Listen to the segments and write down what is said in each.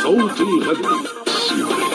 صوت الغد سوريا.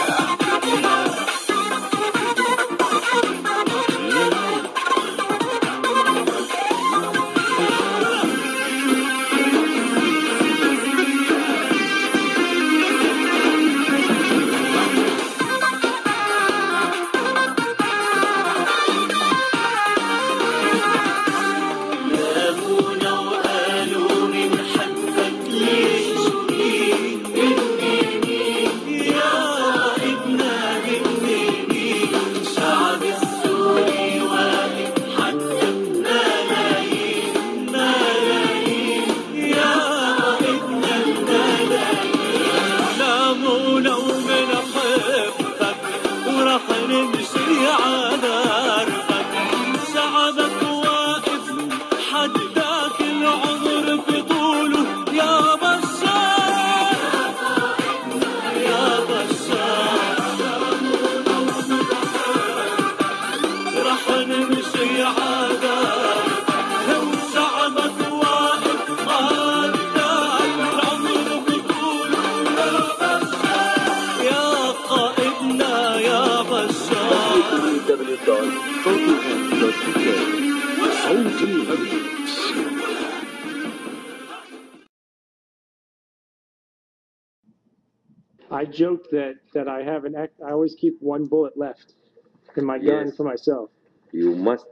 I joke that I have I always keep one bullet left in my gun for myself. You must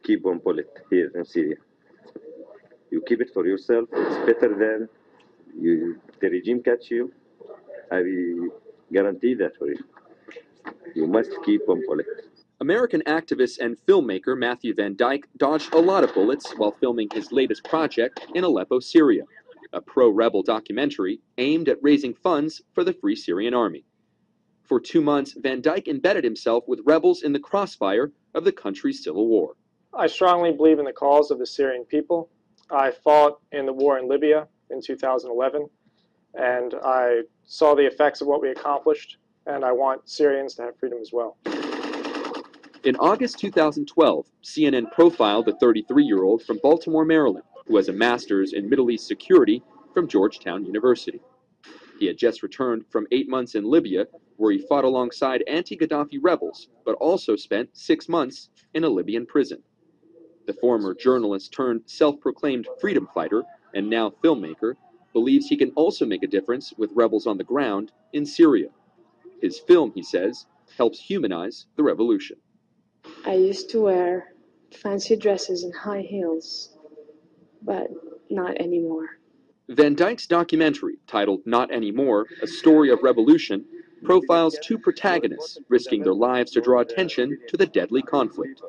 keep one bullet here in Syria. You keep it for yourself. It's better than the regime catch you. I will guarantee that for you. You must keep one bullet. American activist and filmmaker Matthew VanDyke dodged a lot of bullets while filming his latest project in Aleppo, Syria, a pro-rebel documentary aimed at raising funds for the Free Syrian Army. For 2 months, VanDyke embedded himself with rebels in the crossfire of the country's civil war. I strongly believe in the cause of the Syrian people. I fought in the war in Libya in 2011, and I saw the effects of what we accomplished, and I want Syrians to have freedom as well. In August 2012, CNN profiled the 33-year-old from Baltimore, Maryland, who has a master's in Middle East security from Georgetown University. He had just returned from 8 months in Libya, where he fought alongside anti-Gaddafi rebels, but also spent 6 months in a Libyan prison. The former journalist turned self-proclaimed freedom fighter and now filmmaker believes he can also make a difference with rebels on the ground in Syria. His film, he says, helps humanize the revolution. I used to wear fancy dresses and high heels, but not anymore. VanDyke's documentary, titled Not Anymore, A Story of Revolution, profiles 2 protagonists risking their lives to draw attention to the deadly conflict.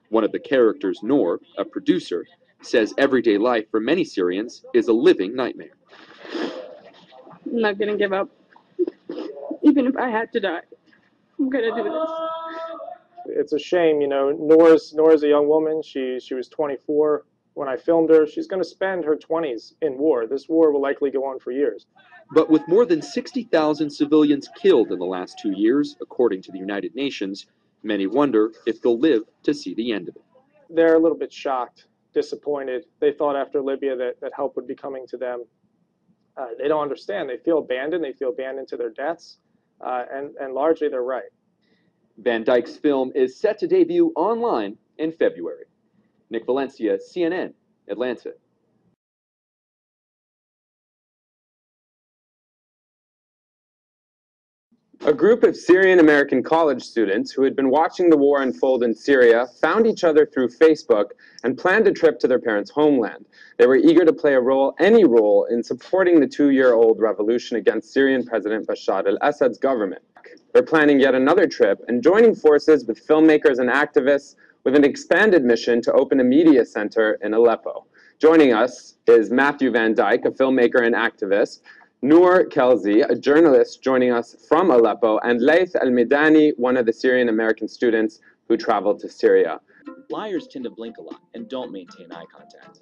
One of the characters, Noor, a producer, says everyday life for many Syrians is a living nightmare. I'm not going to give up. Even if I had to die, I'm going to do this. It's a shame, you know. Noor's a young woman. She was 24 when I filmed her. She's going to spend her 20s in war. This war will likely go on for years. But with more than 60,000 civilians killed in the last 2 years, according to the United Nations, many wonder if they'll live to see the end of it. They're a little bit shocked, disappointed. They thought after Libya that help would be coming to them. They don't understand. They feel abandoned. They feel abandoned to their deaths. And largely they're right. VanDyke's film is set to debut online in February. Nick Valencia, CNN, Atlanta. A group of Syrian-American college students who had been watching the war unfold in Syria found each other through Facebook and planned a trip to their parents' homeland. They were eager to play any role in supporting the 2-year-old revolution against Syrian President Bashar al-Assad's government. They're planning yet another trip and joining forces with filmmakers and activists with an expanded mission to open a media center in Aleppo. Joining us is Matthew VanDyke, a filmmaker and activist, Noor Kelzi, a journalist joining us from Aleppo, and Laith Al-Midani, one of the Syrian-American students who traveled to Syria. Flyers tend to blink a lot and don't maintain eye contact.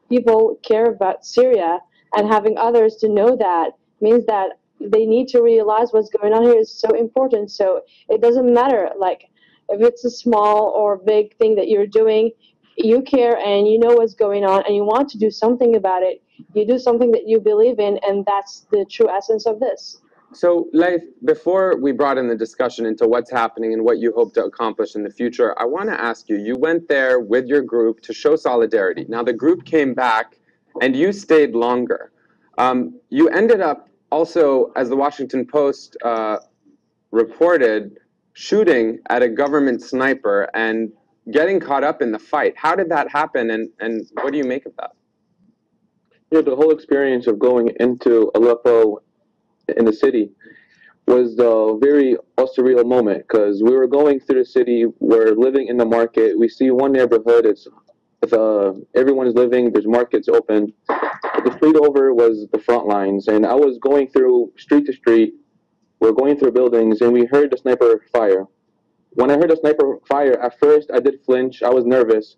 People care about Syria, and having others to know that means that they need to realize what's going on here is so important. So it doesn't matter, like, if it's a small or big thing that you're doing, you care and you know what's going on and you want to do something about it. you do something that you believe in, and that's the true essence of this. So, Leif, before we brought in the discussion into what's happening and what you hope to accomplish in the future, I want to ask you, you went there with your group to show solidarity. Now, the group came back, and you stayed longer. You ended up also, as the Washington Post reported, shooting at a government sniper and getting caught up in the fight. How did that happen, and what do you make of that? Yeah, the whole experience of going into Aleppo in the city was a very surreal moment, because we were going through the city, we're living in the market, we see one neighborhood, it's everyone is living, there's markets open. But the street over was the front lines, and I was going through street to street, we're going through buildings, and we heard the sniper fire. When I heard the sniper fire, at first I did flinch, I was nervous,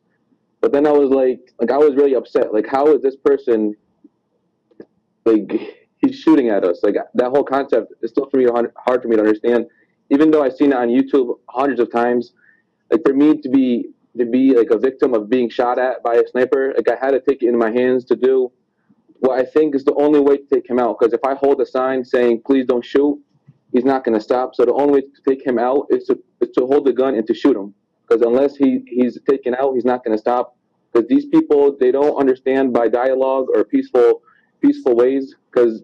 but then I was like I was really upset. Like, how is this person, like, he's shooting at us? Like, that whole concept is still hard for me to understand. Even though I've seen it on YouTube hundreds of times, like, for me to be like a victim of being shot at by a sniper, like, I had to take it in my hands to do what I think is the only way to take him out. Because if I hold a sign saying, please don't shoot, he's not going to stop. So the only way to take him out is to hold the gun and to shoot him. Because unless he's taken out, he's not going to stop. Because these people, they don't understand by dialogue or peaceful ways, because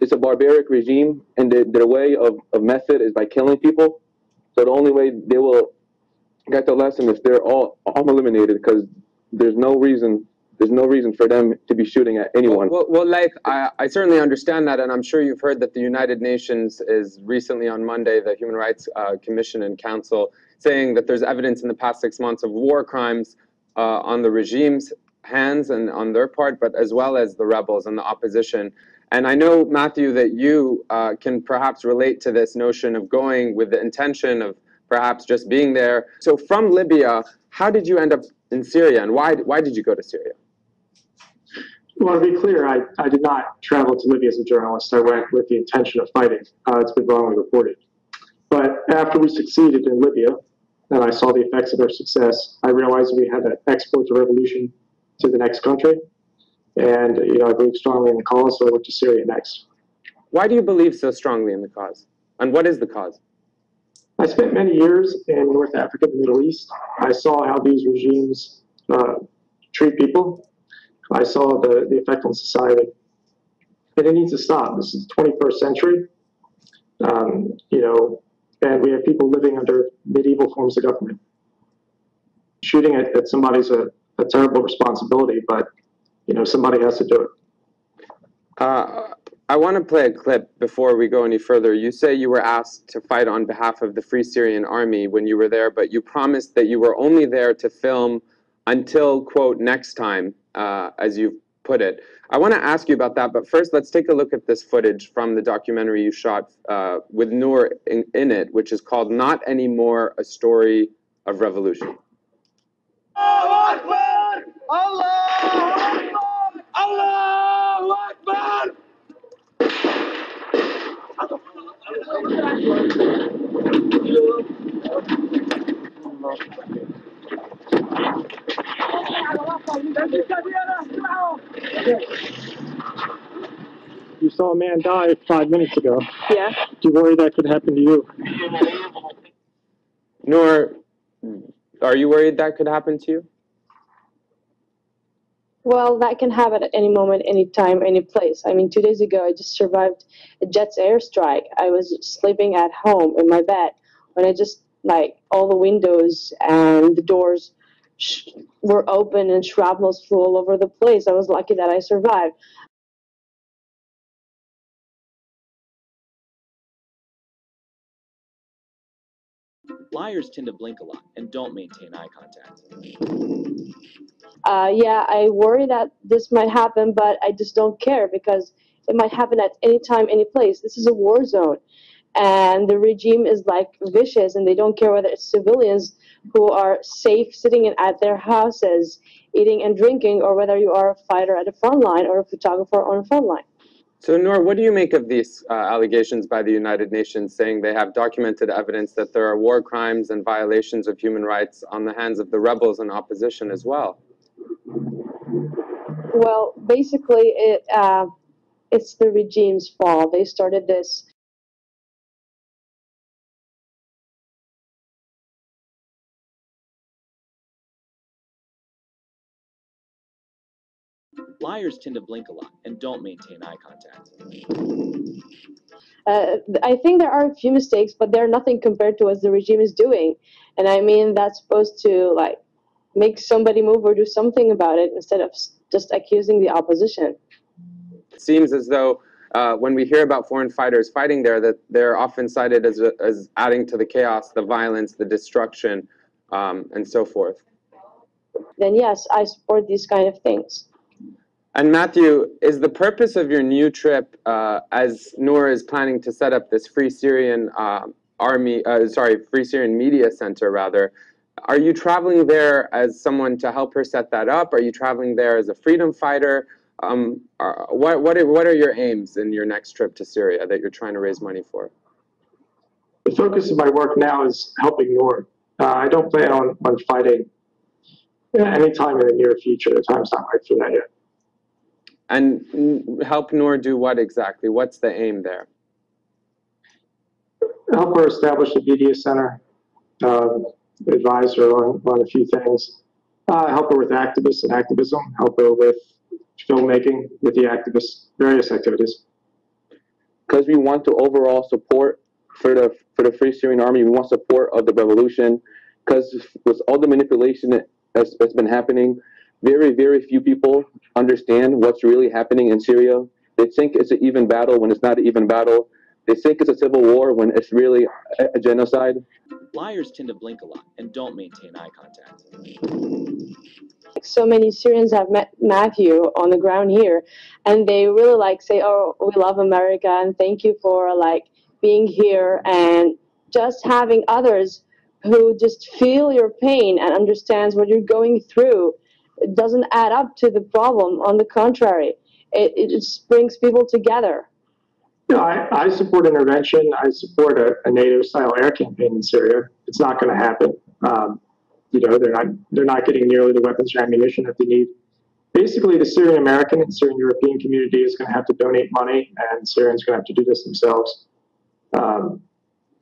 it's a barbaric regime, and their way of method is by killing people. So the only way they will get the lesson is they're all eliminated, because there's no reason for them to be shooting at anyone. Well, like, I certainly understand that, and I'm sure you've heard that the United Nations is recently on Monday, the Human Rights Commission and Council, saying that there's evidence in the past 6 months of war crimes on the regime's hands and on their part, but as well as the rebels and the opposition. And I know, Matthew, that you can perhaps relate to this notion of going with the intention of perhaps just being there. So from Libya, how did you end up in Syria, and why did you go to Syria? Well, to be clear, I did not travel to Libya as a journalist. I went with the intention of fighting. It's been wrongly reported. But after we succeeded in Libya, and I saw the effects of our success, I realized we had to export the revolution to the next country. And, I believe strongly in the cause, so I went to Syria next. Why do you believe so strongly in the cause? And what is the cause? I spent many years in North Africa, the Middle East. I saw how these regimes treat people. I saw the effect on society. And it needs to stop. This is the 21st century, and we have people living under medieval forms of government. Shooting at somebody's a terrible responsibility, but, somebody has to do it. I want to play a clip before we go any further. You say you were asked to fight on behalf of the Free Syrian Army when you were there, but you promised that you were only there to film until, quote, next time, as you put it. I want to ask you about that, but first let's take a look at this footage from the documentary you shot with Noor in it, which is called Not Anymore, A Story of Revolution. Allahu Akbar! Allahu Akbar! You saw a man die 5 minutes ago. Yeah. Do you worry that could happen to you? Noor, are you worried that could happen to you? Well, that can happen at any moment, any time, any place. I mean, 2 days ago, I just survived a jet's airstrike. I was sleeping at home in my bed when I just, all the windows and the doors were open and shrapnels flew all over the place. I was lucky that I survived. Liars tend to blink a lot and don't maintain eye contact. Yeah, I worry that this might happen, but I just don't care because it might happen at any time, any place. This is a war zone, and the regime is vicious, and they don't care whether it's civilians who are safe sitting at their houses, eating and drinking, or whether you are a fighter at the front line or a photographer on the front line. So, Noor, what do you make of these allegations by the United Nations saying they have documented evidence that there are war crimes and violations of human rights on the hands of the rebels and opposition as well? Well, basically, it's the regime's fault. They started this. Liars tend to blink a lot and don't maintain eye contact. I think there are a few mistakes, but they're nothing compared to what the regime is doing. And I mean, that's supposed to like make somebody move or do something about it instead of just accusing the opposition. It seems as though when we hear about foreign fighters fighting there, that they're often cited as adding to the chaos, the violence, the destruction, and so forth. Then yes, I support these kind of things. And Matthew, is the purpose of your new trip, as Noor is planning to set up this Free Syrian Free Syrian Media Center, rather, are you traveling there as someone to help her set that up? Are you traveling there as a freedom fighter? What are your aims in your next trip to Syria that you're trying to raise money for? The focus of my work now is helping Noor. I don't plan on fighting anytime in the near future. The time's not right for that yet. And help Noor do what exactly? What's the aim there? Help her establish a media center, advise her on a few things, help her with activists and activism, help her with filmmaking with the activists, various activities. Because we want to overall support for the Free Syrian Army, we want support of the revolution, because with all the manipulation that's been happening, very, very few people understand what's really happening in Syria. They think it's an even battle when it's not an even battle. They think it's a civil war when it's really a genocide. Liars tend to blink a lot and don't maintain eye contact. So many Syrians have met Matthew on the ground here, and they really like say, "Oh, we love America, and thank you for like being here," and just having others who just feel your pain and understands what you're going through. It doesn't add up to the problem. On the contrary, it just brings people together. You know, I support intervention. I support a NATO-style air campaign in Syria. It's not going to happen. You know, they're not getting nearly the weapons or ammunition that they need. Basically, the Syrian American and Syrian European community is going to have to donate money, and Syrians are going to have to do this themselves.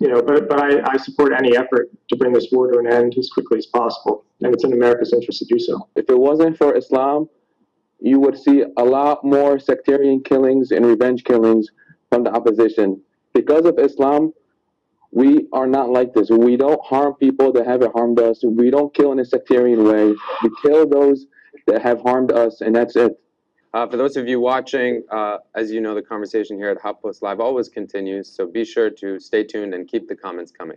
You know, but I support any effort to bring this war to an end as quickly as possible, and it's in America's interest to do so. If it wasn't for Islam, you would see a lot more sectarian killings and revenge killings from the opposition. Because of Islam, we are not like this. We don't harm people that haven't harmed us. We don't kill in a sectarian way. We kill those that have harmed us, and that's it. For those of you watching, as you know, the conversation here at HuffPost Live always continues, so be sure to stay tuned and keep the comments coming.